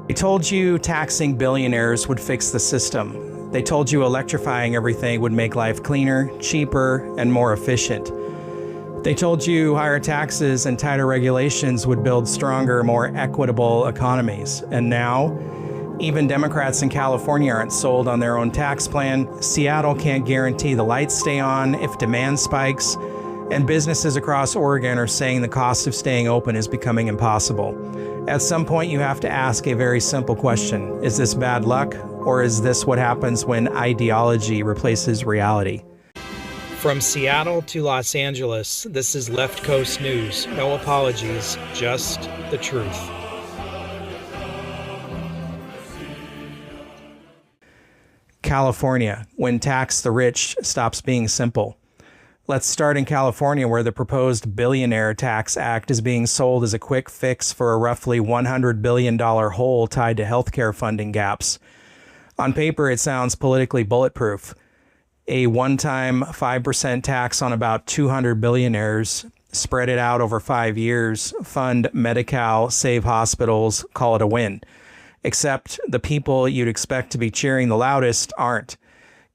They told you taxing billionaires would fix the system. They told you electrifying everything would make life cleaner, cheaper, and more efficient. They told you higher taxes and tighter regulations would build stronger, more equitable economies. And now, even Democrats in California aren't sold on their own tax plan. Seattle can't guarantee the lights stay on if demand spikes. And businesses across Oregon are saying the cost of staying open is becoming impossible. At some point, you have to ask a very simple question. Is this bad luck, or is this what happens when ideology replaces reality? From Seattle to Los Angeles, this is Left Coast News. No apologies, just the truth. California, when tax the rich stops being simple. Let's start in California, where the proposed Billionaire Tax Act is being sold as a quick fix for a roughly $100 billion hole tied to healthcare funding gaps. On paper, it sounds politically bulletproof. A one-time 5% tax on about 200 billionaires, spread it out over 5 years, fund Medi-Cal, save hospitals, call it a win. Except the people you'd expect to be cheering the loudest aren't.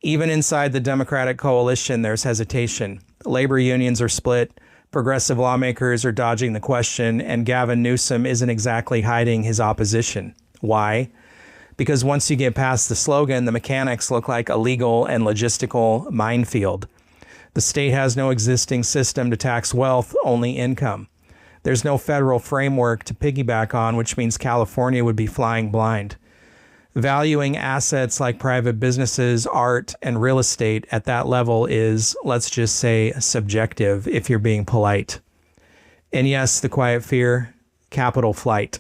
Even inside the Democratic coalition, there's hesitation. Labor unions are split, progressive lawmakers are dodging the question, and Gavin Newsom isn't exactly hiding his opposition. Why? Because once you get past the slogan, the mechanics look like a legal and logistical minefield. The state has no existing system to tax wealth, only income. There's no federal framework to piggyback on, which means California would be flying blind. Valuing assets like private businesses, art, and real estate at that level is, let's just say, subjective if you're being polite. And yes, the quiet fear, capital flight.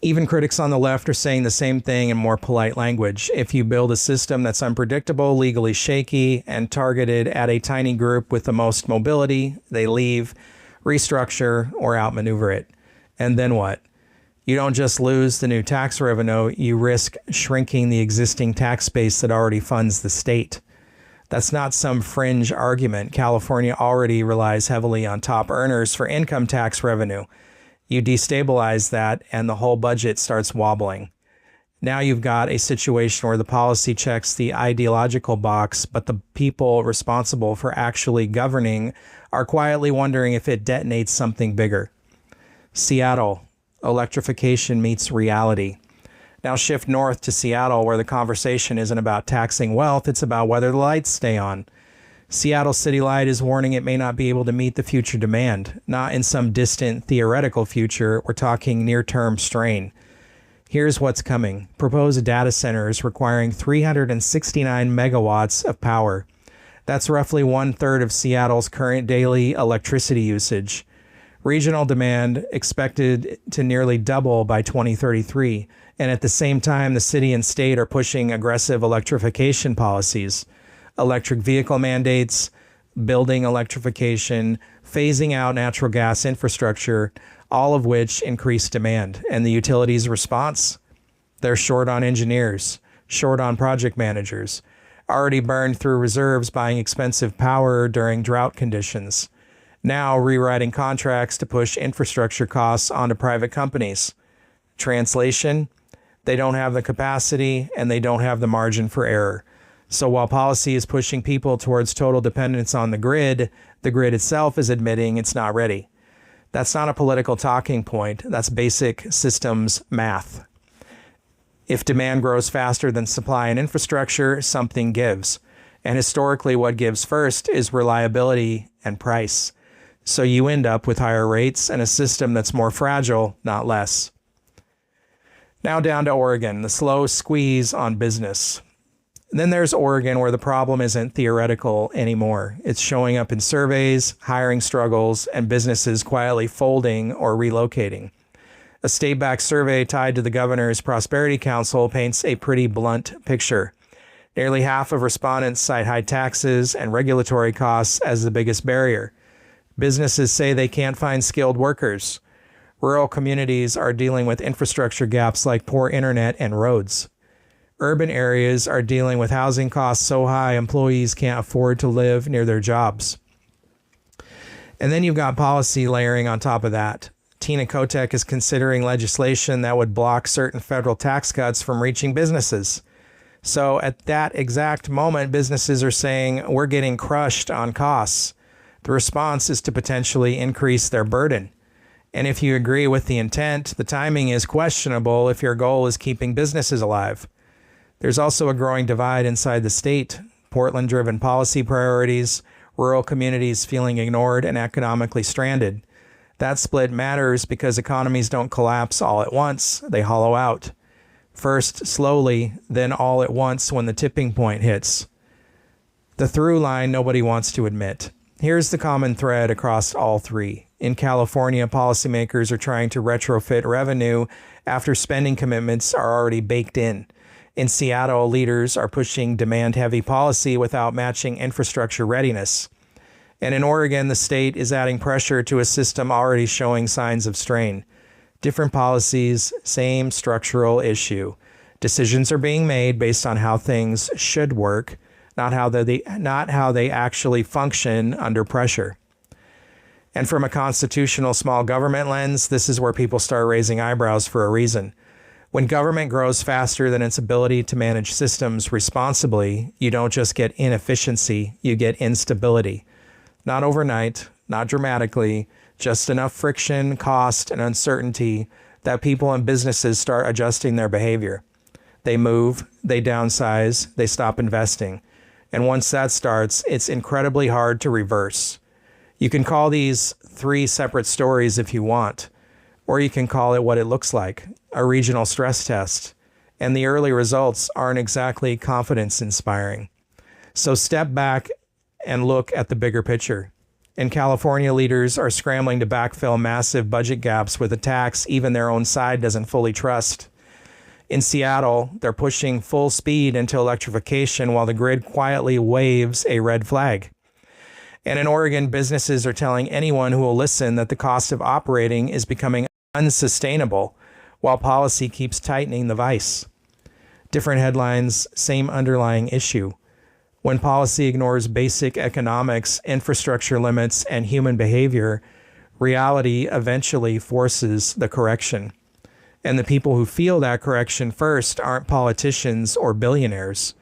Even critics on the left are saying the same thing in more polite language. If you build a system that's unpredictable, legally shaky, and targeted at a tiny group with the most mobility, they leave, restructure, or outmaneuver it. And then what? You don't just lose the new tax revenue, you risk shrinking the existing tax base that already funds the state. That's not some fringe argument. California already relies heavily on top earners for income tax revenue. You destabilize that and the whole budget starts wobbling. Now you've got a situation where the policy checks the ideological box, but the people responsible for actually governing are quietly wondering if it detonates something bigger. Seattle. Electrification meets reality. Now shift north to Seattle, where the conversation isn't about taxing wealth, it's about whether the lights stay on. Seattle City Light is warning it may not be able to meet the future demand. Not in some distant theoretical future, we're talking near-term strain. Here's what's coming. Proposed data centers requiring 369 megawatts of power. That's roughly 1/3 of Seattle's current daily electricity usage. Regional demand expected to nearly double by 2033, and at the same time, the city and state are pushing aggressive electrification policies, electric vehicle mandates, building electrification, phasing out natural gas infrastructure, all of which increase demand. And the utilities' response? They're short on engineers, short on project managers, already burned through reserves buying expensive power during drought conditions. Now rewriting contracts to push infrastructure costs onto private companies. Translation, they don't have the capacity and they don't have the margin for error. So while policy is pushing people towards total dependence on the grid itself is admitting it's not ready. That's not a political talking point, that's basic systems math. If demand grows faster than supply and infrastructure, something gives. And historically, what gives first is reliability and price. So you end up with higher rates and a system that's more fragile, not less. Now down to Oregon, the slow squeeze on business. Then there's Oregon, where the problem isn't theoretical anymore. It's showing up in surveys, hiring struggles, and businesses quietly folding or relocating. A state-backed survey tied to the governor's Prosperity Council paints a pretty blunt picture. Nearly half of respondents cite high taxes and regulatory costs as the biggest barrier. Businesses say they can't find skilled workers. Rural communities are dealing with infrastructure gaps like poor internet and roads. Urban areas are dealing with housing costs so high employees can't afford to live near their jobs. And then you've got policy layering on top of that. Tina Kotek is considering legislation that would block certain federal tax cuts from reaching businesses. So at that exact moment, businesses are saying, we're getting crushed on costs. The response is to potentially increase their burden. And if you agree with the intent, the timing is questionable if your goal is keeping businesses alive. There's also a growing divide inside the state. Portland-driven policy priorities, rural communities feeling ignored and economically stranded. That split matters because economies don't collapse all at once, they hollow out. First slowly, then all at once when the tipping point hits. The through line nobody wants to admit. Here's the common thread across all three. In California, policymakers are trying to retrofit revenue after spending commitments are already baked in. In Seattle, leaders are pushing demand-heavy policy without matching infrastructure readiness. And in Oregon, the state is adding pressure to a system already showing signs of strain. Different policies, same structural issue. Decisions are being made based on how things should work, not how they actually function under pressure. And from a constitutional small government lens, this is where people start raising eyebrows for a reason. When government grows faster than its ability to manage systems responsibly, you don't just get inefficiency, you get instability. Not overnight, not dramatically, just enough friction, cost, and uncertainty that people and businesses start adjusting their behavior. They move, they downsize, they stop investing. And once that starts, it's incredibly hard to reverse. You can call these three separate stories if you want, or you can call it what it looks like, a regional stress test. And the early results aren't exactly confidence-inspiring. So step back and look at the bigger picture. In California, leaders are scrambling to backfill massive budget gaps with a tax even their own side doesn't fully trust. In Seattle, they're pushing full speed into electrification while the grid quietly waves a red flag. And in Oregon, businesses are telling anyone who will listen that the cost of operating is becoming unsustainable while policy keeps tightening the vice. Different headlines, same underlying issue. When policy ignores basic economics, infrastructure limits, and human behavior, reality eventually forces the correction. And the people who feel that correction first aren't politicians or billionaires.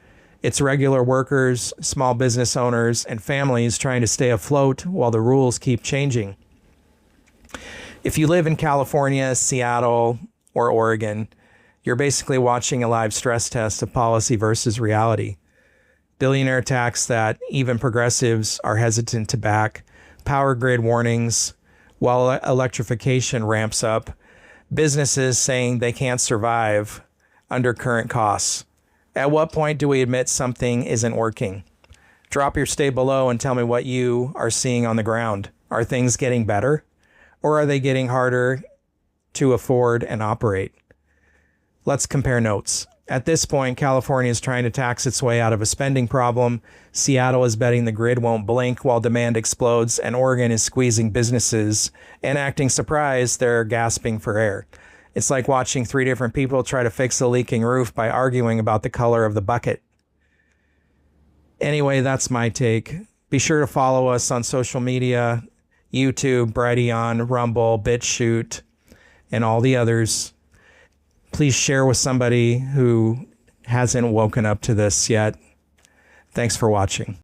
It's regular workers, small business owners, and families trying to stay afloat while the rules keep changing. If you live in California, Seattle, or Oregon, you're basically watching a live stress test of policy versus reality. Billionaire tax that even progressives are hesitant to back, power grid warnings, while electrification ramps up, businesses saying they can't survive under current costs. At what point do we admit something isn't working? Drop your stay below and tell me what you are seeing on the ground. Are things getting better? Or are they getting harder to afford and operate? Let's compare notes. At this point, California is trying to tax its way out of a spending problem. Seattle is betting the grid won't blink while demand explodes, and Oregon is squeezing businesses and acting surprised they're gasping for air. It's like watching three different people try to fix a leaking roof by arguing about the color of the bucket. Anyway, that's my take. Be sure to follow us on social media, YouTube, Brighteon, Rumble, BitChute, and all the others. Please share with somebody who hasn't woken up to this yet. Thanks for watching.